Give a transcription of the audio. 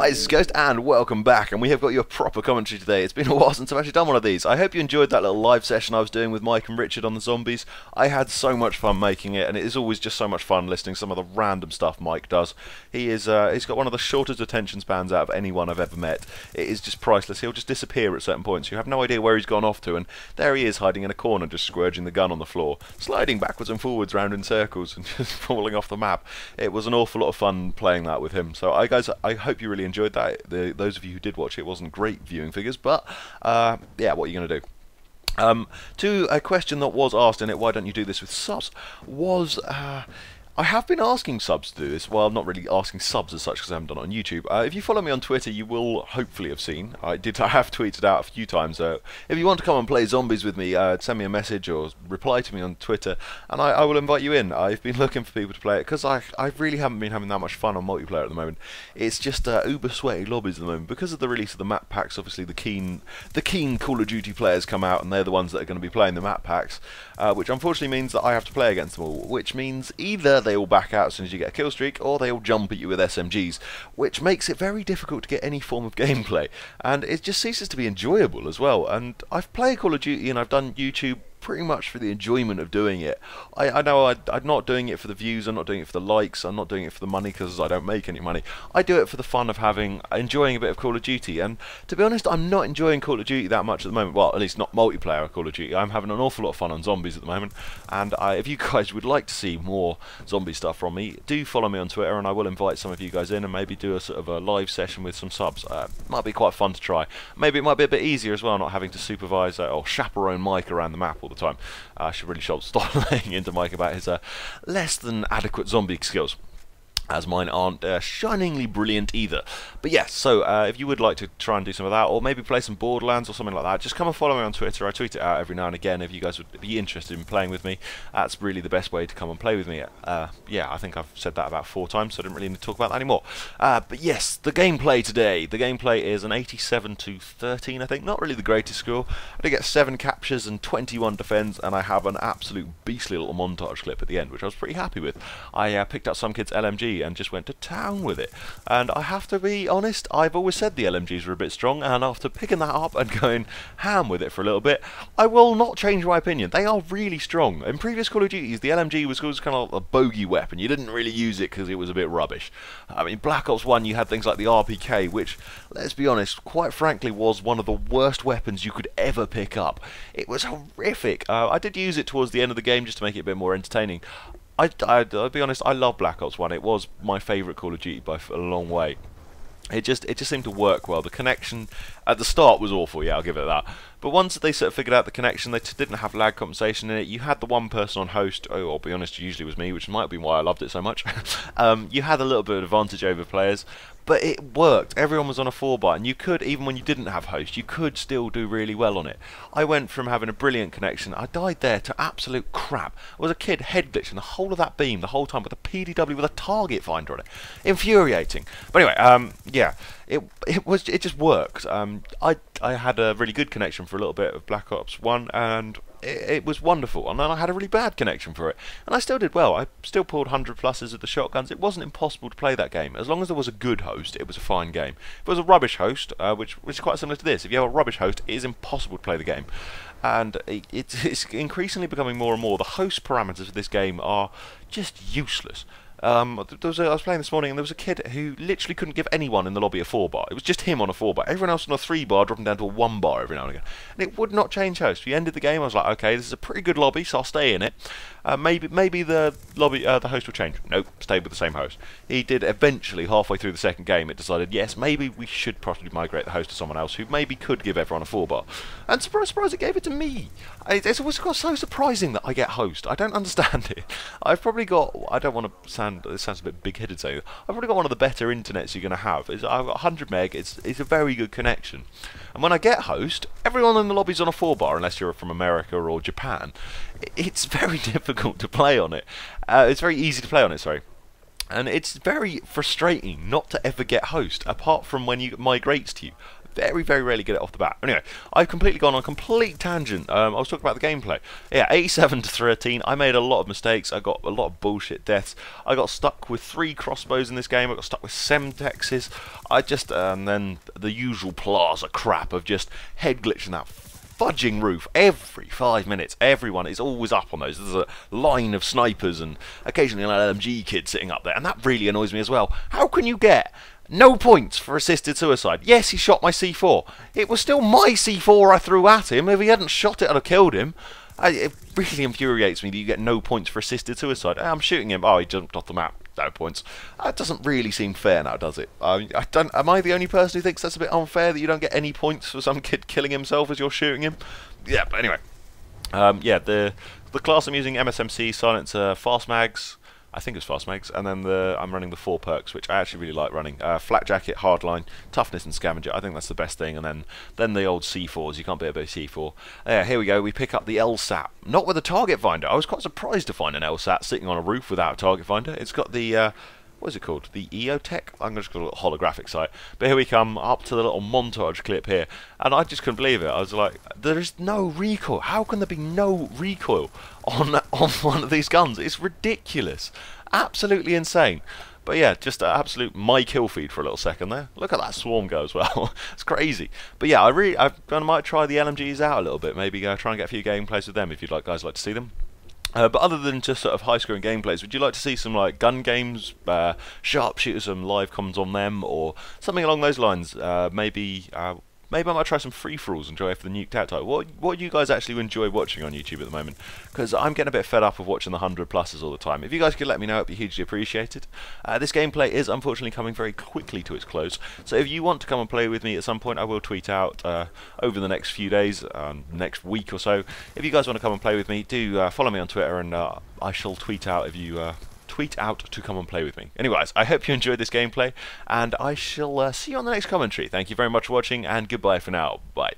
Hi, this is Ghost, and welcome back, and we have got you a proper commentary today. It's been a while since I've actually done one of these. I hope you enjoyed that little live session I was doing with Mike and Richard on the zombies. I had so much fun making it, and it is always just so much fun listening to some of the random stuff Mike does. He's got one of the shortest attention spans out of anyone I've ever met. It is just priceless. He'll just disappear at certain points. You have no idea where he's gone off to, and there he is hiding in a corner, just squirging the gun on the floor, sliding backwards and forwards round in circles, and just falling off the map. It was an awful lot of fun playing that with him. So, guys, I hope you really enjoyed that. Those of you who did watch it, wasn't great viewing figures, but yeah, what are you going to do? To a question that was asked in it, why don't you do this with subs, was I have been asking subs to do this. Well, not really asking subs as such because I haven't done it on YouTube. If you follow me on Twitter, you will hopefully have seen. I have tweeted out a few times. If you want to come and play zombies with me, send me a message or reply to me on Twitter, and I will invite you in. I've been looking for people to play it because I really haven't been having that much fun on multiplayer at the moment. It's just uber sweaty lobbies at the moment because of the release of the map packs. Obviously, the keen Call of Duty players come out, and they're the ones that are going to be playing the map packs, which unfortunately means that I have to play against them all. Which means either they all back out as soon as you get a kill streak, or they all jump at you with SMGs, which makes it very difficult to get any form of gameplay, and it just ceases to be enjoyable as well. And I've played Call of Duty and I've done YouTube pretty much for the enjoyment of doing it. I know I'm not doing it for the views, I'm not doing it for the likes, I'm not doing it for the money because I don't make any money. I do it for the fun of enjoying a bit of Call of Duty, and to be honest, I'm not enjoying Call of Duty that much at the moment. Well, at least not multiplayer Call of Duty. I'm having an awful lot of fun on zombies at the moment, and if you guys would like to see more zombie stuff from me, do follow me on Twitter, and I will invite some of you guys in and maybe do a sort of a live session with some subs. Might be quite fun to try. Maybe it might be a bit easier as well, not having to supervise or chaperone Mike around the map all the time. I should really stop laying into Mike about his less than adequate zombie skills, as mine aren't shiningly brilliant either. But yes, so if you would like to try and do some of that, or maybe play some Borderlands or something like that, just come and follow me on Twitter. I tweet it out every now and again. If you guys would be interested in playing with me, that's really the best way to come and play with me. Yeah, I think I've said that about 4 times, so I didn't really need to talk about that anymore. But yes, the gameplay today. The gameplay is an 87 to 13, I think. Not really the greatest score. I did get 7 captures and 21 defends, and I have an absolute beastly little montage clip at the end, which I was pretty happy with. I picked up some kid's LMG and just went to town with it, and I have to be honest, I've always said the LMGs were a bit strong, and after picking that up and going ham with it for a little bit, I will not change my opinion. They are really strong. In previous Call of Duties, the LMG was always kind of like a bogey weapon. You didn't really use it because it was a bit rubbish. I mean, Black Ops 1 you had things like the RPK, which, let's be honest, quite frankly was one of the worst weapons you could ever pick up. It was horrific. I did use it towards the end of the game just to make it a bit more entertaining. I'll be honest, I love Black Ops 1. It was my favourite Call of Duty by a long way. It just seemed to work well. The connection at the start was awful, yeah, I'll give it that. But once they sort of figured out the connection, they didn't have lag compensation in it. You had the one person on host, I'll be honest, it usually was me, which might be why I loved it so much. You had a little bit of advantage over players, but it worked. Everyone was on a 4-bar, and you could, even when you didn't have host, you could still do really well on it. I went from having a brilliant connection, I died there, to absolute crap. I was a kid head glitching the whole of that beam the whole time with a PDW with a target finder on it. Infuriating. But anyway, yeah, it just worked. I had a really good connection for a little bit of Black Ops 1, and it was wonderful, and then I had a really bad connection for it, and I still did well. I still pulled 100 pluses with the shotguns. It wasn't impossible to play that game. As long as there was a good host, it was a fine game. If it was a rubbish host, which is quite similar to this, if you have a rubbish host, it is impossible to play the game. And it's increasingly becoming more and more. The host parameters of this game are just useless. I was playing this morning, and there was a kid who literally couldn't give anyone in the lobby a 4-bar. It was just him on a 4-bar. Everyone else on a 3-bar, dropping down to a 1-bar every now and again. And it would not change host. We ended the game, I was like, okay, this is a pretty good lobby, so I'll stay in it. Maybe the lobby, the host will change. Nope, stayed with the same host. He did eventually, halfway through the second game, it decided, yes, maybe we should possibly migrate the host to someone else who maybe could give everyone a 4-bar. And surprise, it gave it to me. It's always got so surprising that I get host. I don't understand it. I've probably got, I don't want to sound, it sounds a bit big-headed saying, I've probably got one of the better internets you're going to have. I've got 100 meg, it's a very good connection. And when I get host, everyone in the lobby's on a 4-bar, unless you're from America or Japan. It's very difficult to play on it. It's very easy to play on it, sorry. And it's very frustrating not to ever get host, apart from when you migrates to you. very, very rarely get it off the bat. Anyway, I've completely gone on a complete tangent. I was talking about the gameplay. Yeah, 87 to 13. I made a lot of mistakes. I got a lot of bullshit deaths. I got stuck with 3 crossbows in this game. I got stuck with semtexes. And then the usual Plaza crap of just head glitching that fudging roof every 5 minutes. Everyone is always up on those. There's a line of snipers and occasionally an LMG kid sitting up there, and that really annoys me as well. How can you get no points for assisted suicide? Yes, he shot my C4. It was still my C4 I threw at him. If he hadn't shot it, I'd have killed him. It really infuriates me that you get no points for assisted suicide. I'm shooting him. Oh, he jumped off the map. No points. That doesn't really seem fair now, does it? Am I the only person who thinks that's a bit unfair, that you don't get any points for some kid killing himself as you're shooting him? Yeah, but anyway. Yeah, the class I'm using, MSMC, Silencer, Fast Mags. I think it's Fast Mags, and then I'm running the 4 perks, which I actually really like running. Flat Jacket, Hardline, Toughness, and Scavenger. I think that's the best thing, and then the old C4s. You can't beat a bit of C4. Here we go. We pick up the LSAT, not with a target finder. I was quite surprised to find an LSAT sitting on a roof without a target finder. It's got the what is it called? The EOTech? I'm just going to call it a holographic sight. But here we come up to the little montage clip here, and I just couldn't believe it. I was like, there is no recoil. How can there be no recoil on one of these guns? It's ridiculous. Absolutely insane. But yeah, just an absolute my kill feed for a little second there. Look at that swarm go as well. It's crazy. But yeah, I might try the LMGs out a little bit. Maybe try and get a few gameplays with them if you'd guys like to see them. But other than just sort of high-scoring gameplays, would you like to see some like gun games, sharpshooters, some live comms on them, or something along those lines? Maybe I might try some free-for-alls and try for the nuked out type. What do you guys actually enjoy watching on YouTube at the moment? Because I'm getting a bit fed up of watching the 100 pluses all the time. If you guys could let me know, it'd be hugely appreciated. This gameplay is unfortunately coming very quickly to its close, so if you want to come and play with me at some point, I will tweet out over the next few days, next week or so. If you guys want to come and play with me, do follow me on Twitter, and I shall tweet out if you tweet out to come and play with me. Anyways, I hope you enjoyed this gameplay, and I shall see you on the next commentary. Thank you very much for watching, and goodbye for now. Bye.